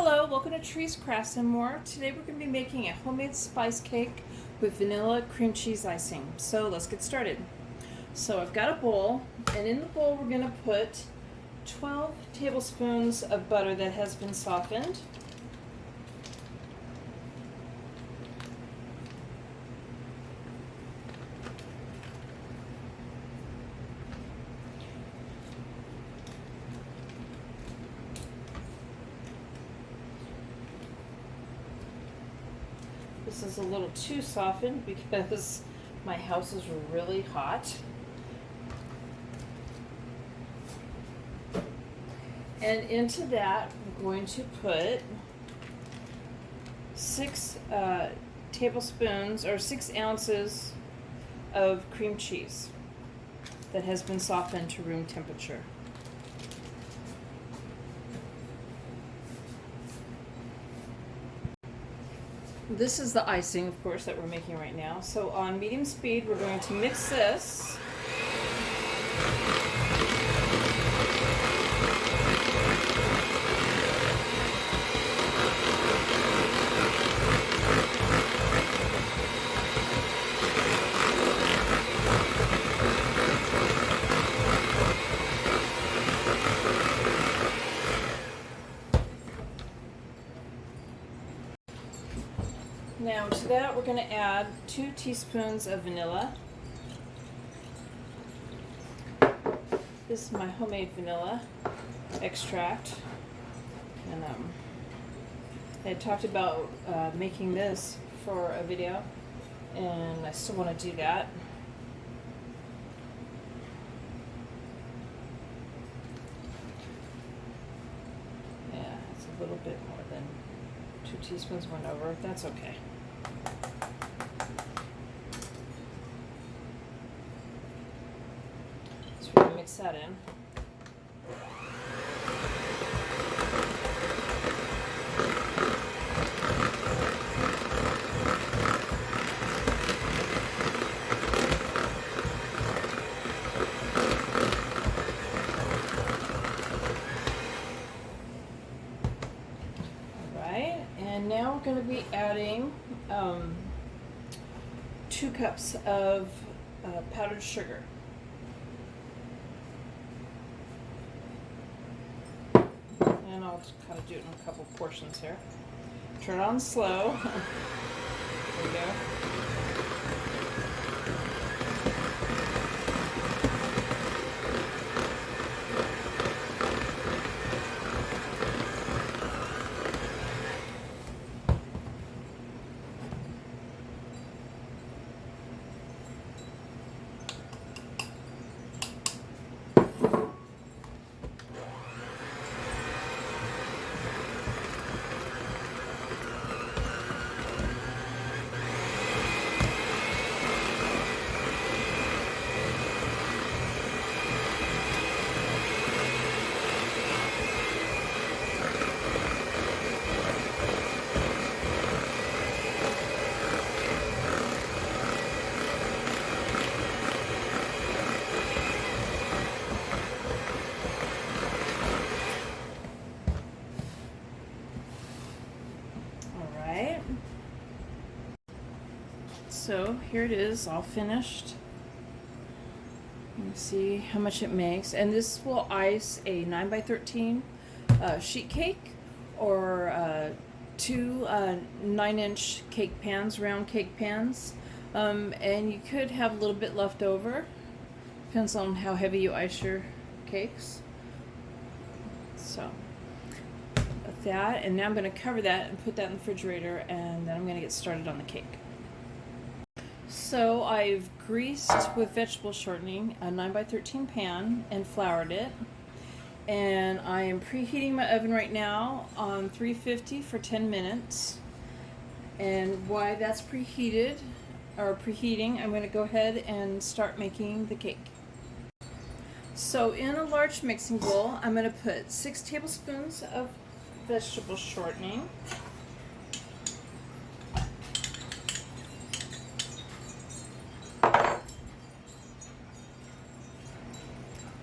Hello, welcome to Trees, Crafts, and More. Today we're going to be making a homemade spice cake with vanilla cream cheese icing. So let's get started. So I've got a bowl, and in the bowl we're going to put 12 tablespoons of butter that has been softened. This is a little too softened because my house is really hot. And into that, I'm going to put 6 tablespoons or 6 ounces of cream cheese that has been softened to room temperature. This is the icing, of course, that we're making right now. So on medium speed, we're going to mix this. Now to that we're going to add 2 teaspoons of vanilla. This is my homemade vanilla extract. And I had talked about making this for a video, and I still want to do that. Yeah, it's a little bit more than 2 teaspoons went over. That's okay. So we're going to mix that in. And now we're going to be adding 2 cups of powdered sugar. And I'll just kind of do it in a couple portions here. Turn it on slow. There we go. So here it is, all finished. You can see how much it makes, and this will ice a 9x13 sheet cake, or 2 9-inch cake pans, round cake pans, and you could have a little bit left over. Depends on how heavy you ice your cakes. So with that, and now I'm going to cover that and put that in the refrigerator, and then I'm going to get started on the cake. So I've greased with vegetable shortening a 9x13 pan and floured it. And I am preheating my oven right now on 350 for 10 minutes. And while that's preheating, I'm going to go ahead and start making the cake. So in a large mixing bowl, I'm going to put 6 tablespoons of vegetable shortening.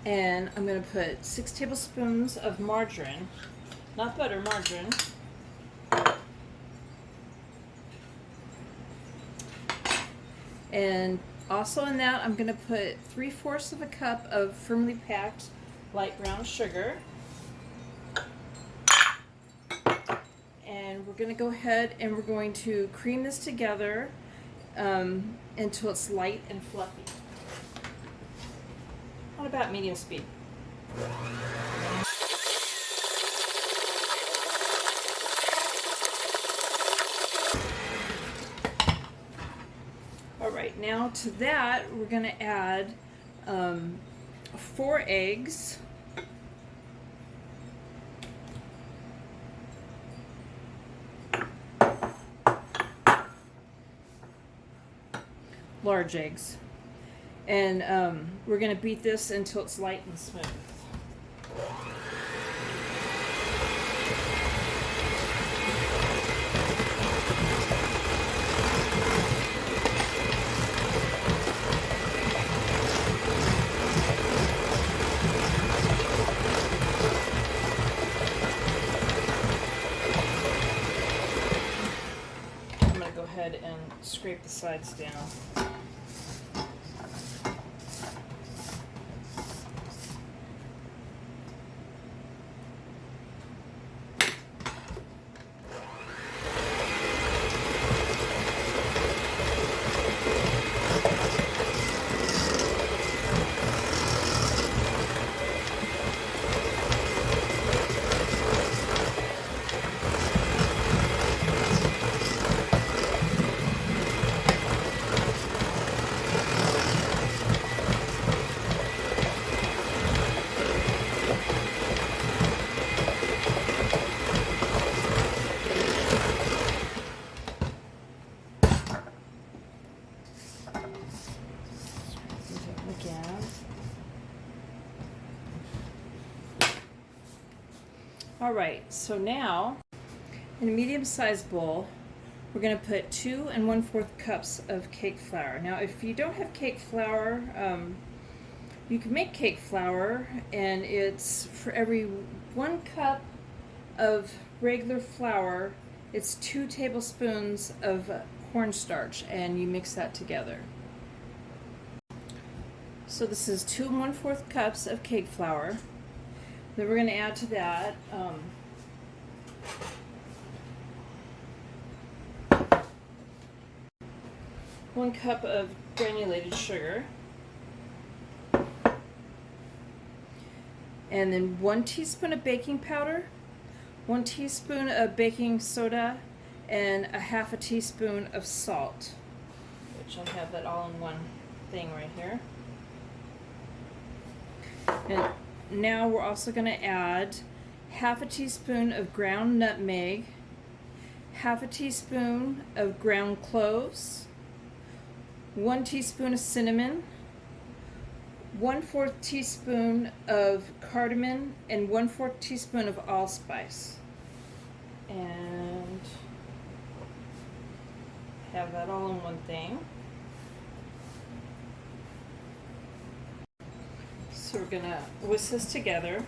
And I'm going to put 6 tablespoons of margarine, not butter, margarine. And also in that, I'm going to put 3/4 of a cup of firmly packed light brown sugar. And we're going to go ahead and we're going to cream this together until it's light and fluffy. On about medium speed. All right, now to that we're going to add 4 eggs. Large eggs. And we're going to beat this until it's light and smooth. I'm going to go ahead and scrape the sides down. Again. All right, so now in a medium-sized bowl, we're going to put 2 1/4 cups of cake flour. Now, if you don't have cake flour, you can make cake flour, and it's for every 1 cup of regular flour, it's 2 tablespoons of cornstarch, and you mix that together. So this is 2 1/4 cups of cake flour. Then we're going to add to that 1 cup of granulated sugar, and then 1 teaspoon of baking powder, 1 teaspoon of baking soda, and a 1/2 teaspoon of salt, which I have that all in one thing right here. And now we're also going to add 1/2 teaspoon of ground nutmeg, 1/2 teaspoon of ground cloves, 1 teaspoon of cinnamon, 1/4 teaspoon of cardamom, and 1/4 teaspoon of allspice. And have that all in one thing. So we're gonna whisk this together.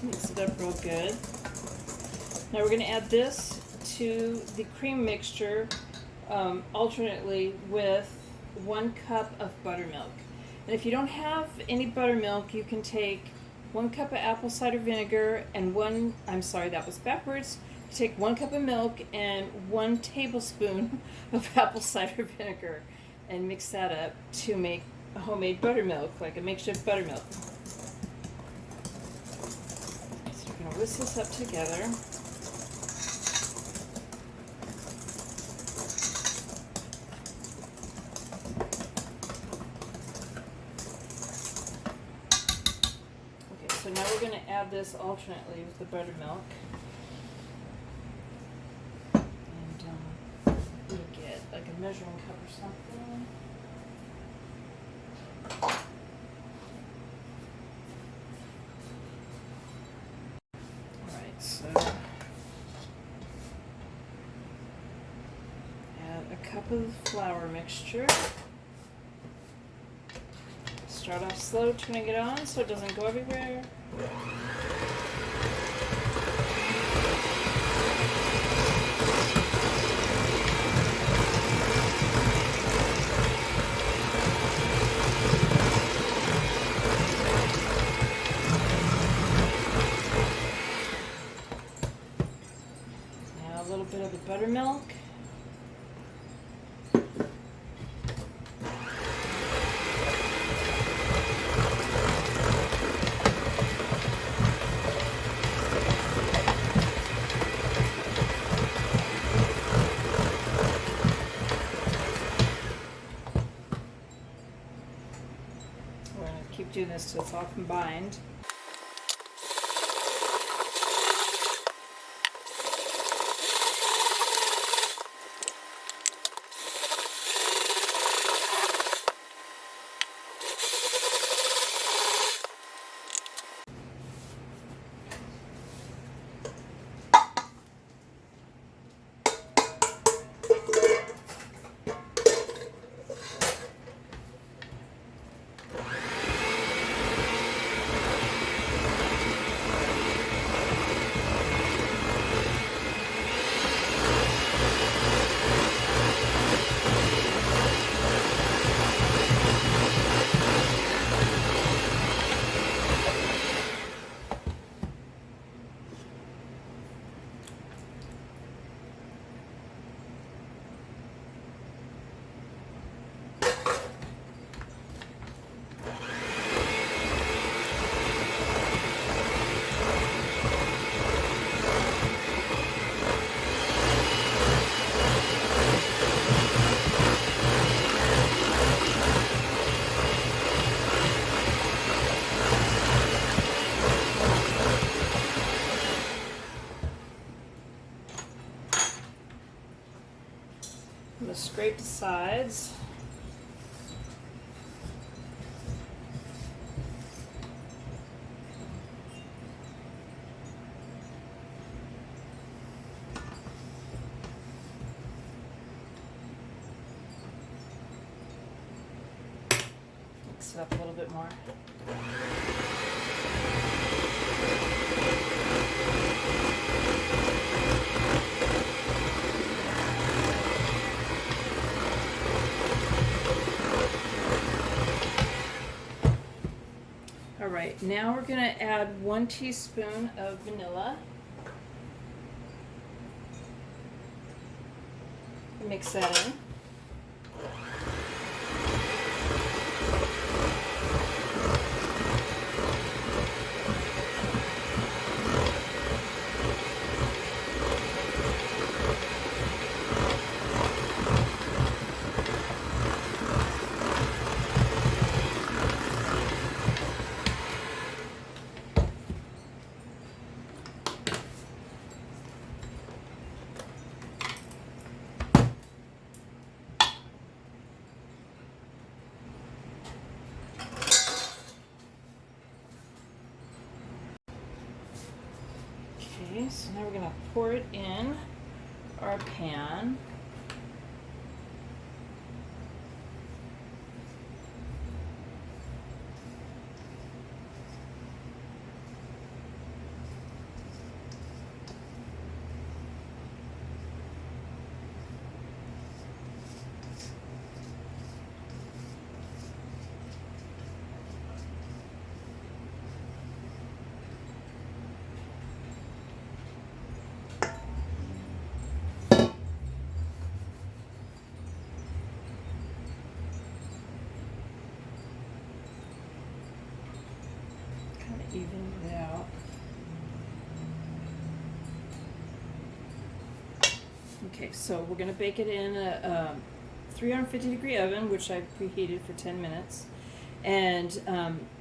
Mix it up real good. Now we're gonna add this to the cream mixture alternately with 1 cup of buttermilk. And if you don't have any buttermilk, you can take 1 cup of apple cider vinegar and that was backwards. Take 1 cup of milk and 1 tablespoon of apple cider vinegar and mix that up to make a homemade buttermilk, like a makeshift buttermilk. So we're going to whisk this up together. Okay, so now we're going to add this alternately with the buttermilk. Get like a measuring cup or something. Alright, so add a cup of flour mixture. Start off slow, turning it on so it doesn't go everywhere. buttermilk. We're going to keep doing this till it's all combined. I'm going to scrape the sides. Mix it up a little bit more. All right, now we're going to add 1 teaspoon of vanilla. Mix that in. Okay, so now we're going to pour it in our pan. Even it out. Okay, so we're going to bake it in a 350-degree oven, which I've preheated for 10 minutes, and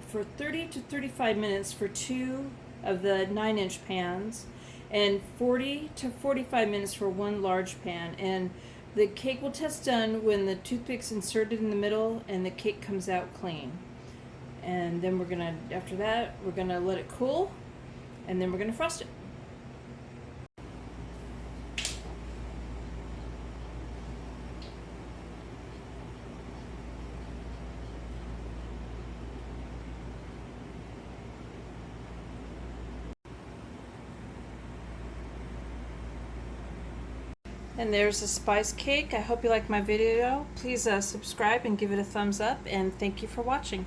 for 30 to 35 minutes for 2 of the 9-inch pans, and 40 to 45 minutes for 1 large pan. And the cake will test done when the toothpick's inserted in the middle and the cake comes out clean. And then we're gonna, after that, we're gonna let it cool, and then we're gonna frost it. And there's a spice cake. I hope you liked my video. Please subscribe and give it a thumbs up, and thank you for watching.